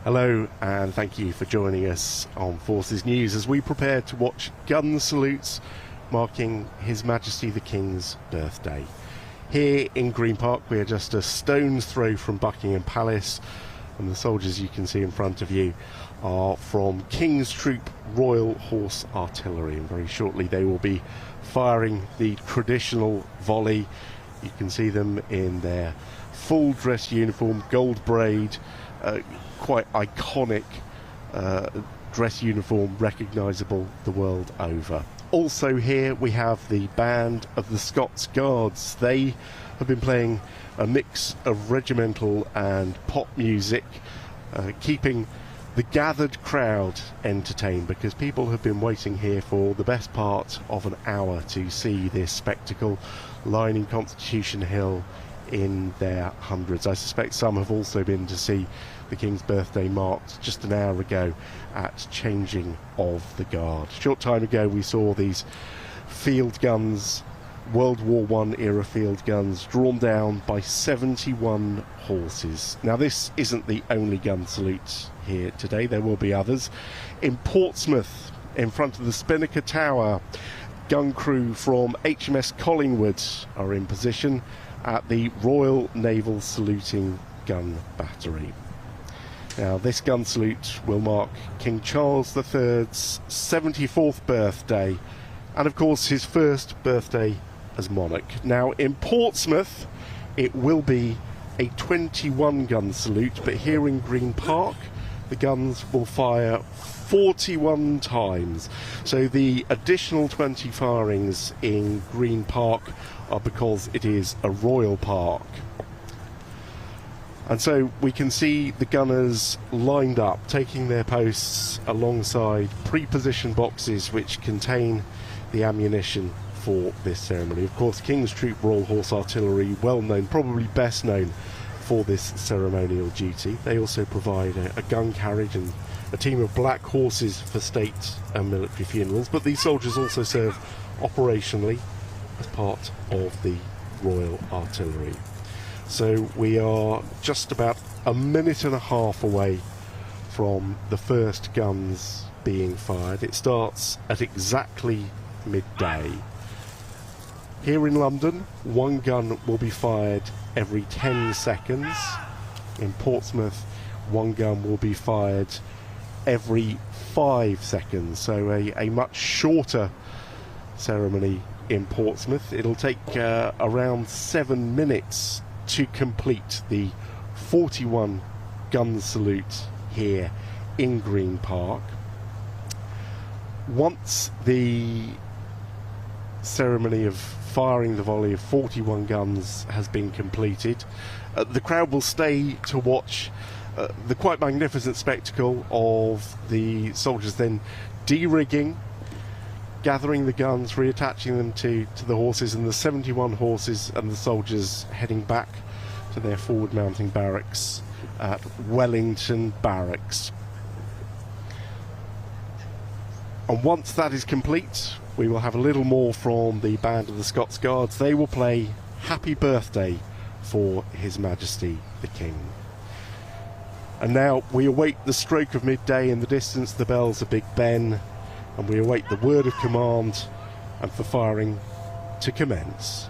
Hello and thank you for joining us on Forces News as we prepare to watch gun salutes marking His Majesty the King's birthday. Here in Green Park we are just a stone's throw from Buckingham Palace, and the soldiers you can see in front of you are from King's Troop Royal Horse Artillery, and very shortly they will be firing the traditional volley. You can see them in their full dress uniform, gold braid, quite iconic dress uniform, recognisable the world over. Also here we have the band of the Scots Guards. They have been playing a mix of regimental and pop music, keeping the gathered crowd entertained, because people have been waiting here for the best part of an hour to see this spectacle lining Constitution Hill in their hundreds. I suspect some have also been to see the King's birthday marked just an hour ago at changing of the guard. A short time ago we saw these field guns, World War I era field guns, drawn down by 71 horses. Now this isn't the only gun salute here today, there will be others. In Portsmouth, in front of the Spinnaker Tower, gun crew from HMS Collingwood are in position at the Royal Naval Saluting Gun Battery. Now this gun salute will mark King Charles III's 74th birthday, and of course his first birthday as monarch. Now in Portsmouth it will be a 21 gun salute, but here in Green Park the guns will fire 41 times. So the additional 20 firings in Green Park are because it is a royal park. And so we can see the gunners lined up, taking their posts alongside pre-positioned boxes which contain the ammunition for this ceremony. Of course, King's Troop Royal Horse Artillery, well known, probably best known for this ceremonial duty. They also provide a gun carriage and a team of black horses for state and military funerals, but these soldiers also serve operationally as part of the Royal Artillery. So we are just about a minute and a half away from the first guns being fired. It starts at exactly midday. Here in London, one gun will be fired every 10 seconds. In Portsmouth, one gun will be fired every 5 seconds, so a much shorter ceremony in Portsmouth. It'll take around 7 minutes to complete the 41 gun salute here in Green Park. Once the ceremony of firing the volley of 41 guns has been completed, the crowd will stay to watch the quite magnificent spectacle of the soldiers then de-rigging, gathering the guns, reattaching them to the horses, and the 71 horses and the soldiers heading back to their forward mounting barracks at Wellington Barracks. And once that is complete, we will have a little more from the band of the Scots Guards. They will play Happy Birthday for His Majesty the King. And now we await the stroke of midday. In the distance the bells of Big Ben, and we await the word of command and for firing to commence.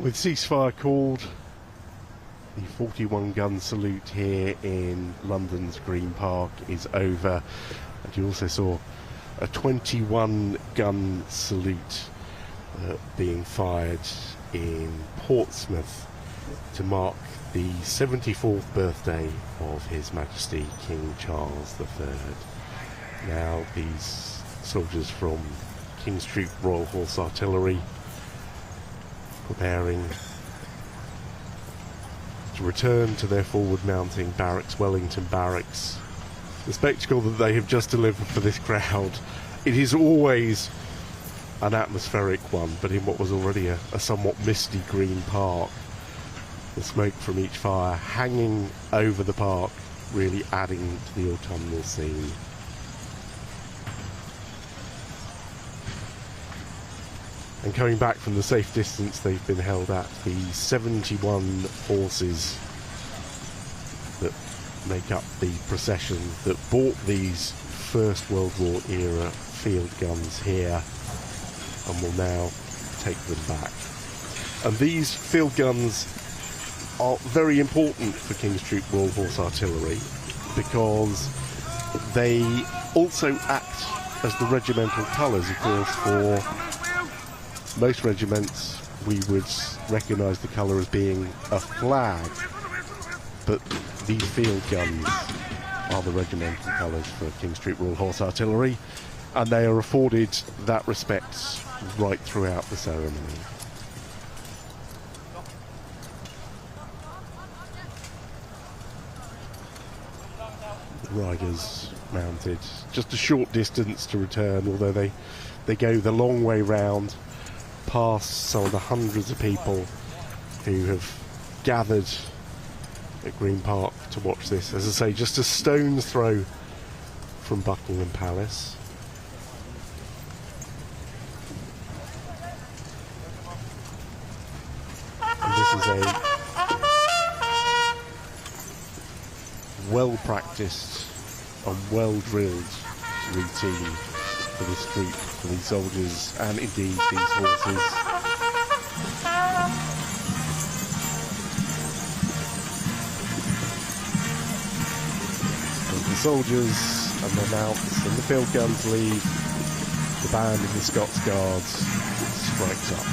With ceasefire called, the 41 gun salute here in London's Green Park is over, and you also saw a 21 gun salute being fired in Portsmouth to mark the 74th birthday of His Majesty King Charles III. Now these soldiers from King Street Royal Horse Artillery preparing to return to their forward mounting barracks, Wellington Barracks. The spectacle that they have just delivered for this crowd, it is always an atmospheric one, but in what was already a somewhat misty Green Park, the smoke from each fire hanging over the park really adding to the autumnal scene. And coming back from the safe distance they've been held at, the 71 horses that make up the procession that brought these First World War era field guns here and will now take them back. And these field guns are very important for King Street Royal Horse Artillery because they also act as the regimental colours. Of course, for most regiments we would recognise the colour as being a flag, but these field guns are the regimental colours for King Street Royal Horse Artillery, and they are afforded that respect right throughout the ceremony. Riders mounted just a short distance to return, although they go the long way round past some of the hundreds of people who have gathered at Green Park to watch this. As I say, just a stone's throw from Buckingham Palace. And this is a well-practiced and well-drilled routine for this troop, for these soldiers, and indeed these horses. And the soldiers and the mounts and the field guns leave, the band of the Scots Guards strikes up.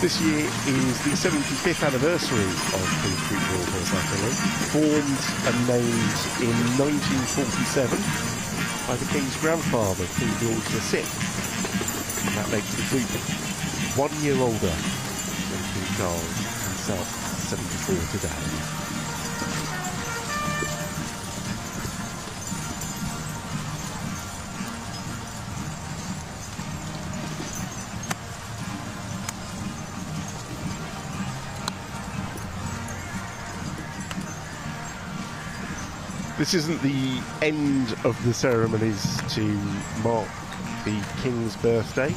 This year is the 75th anniversary of King Street Royal Horse Artillery, formed and named in 1947 by the King's grandfather, King George VI. And that makes the troop 1 year older than King Charles himself, 74 today. This isn't the end of the ceremonies to mark the King's birthday.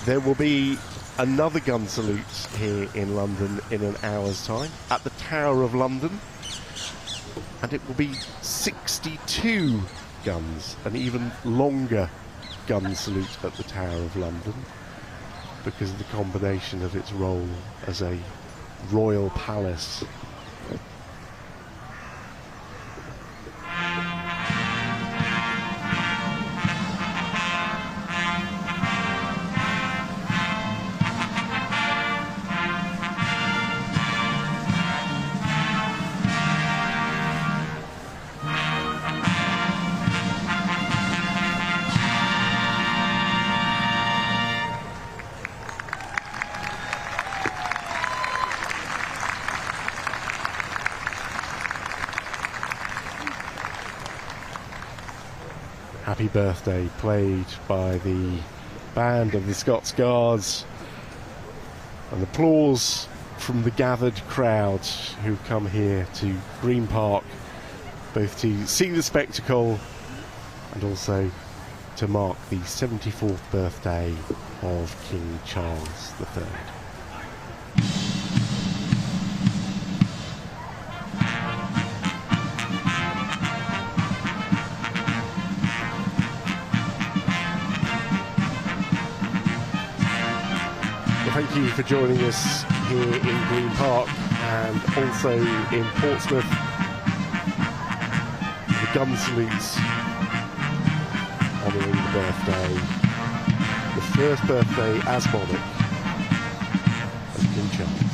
There will be another gun salute here in London in an hour's time at the Tower of London, and it will be 62 guns, an even longer gun salute at the Tower of London because of the combination of its role as a royal palace. Happy Birthday played by the band of the Scots Guards, and applause from the gathered crowd who come here to Green Park both to see the spectacle and also to mark the 74th birthday of King Charles III. Thank you for joining us here in Green Park and also in Portsmouth. The gun salutes honouring the birthday, the first birthday as monarch of King Charles.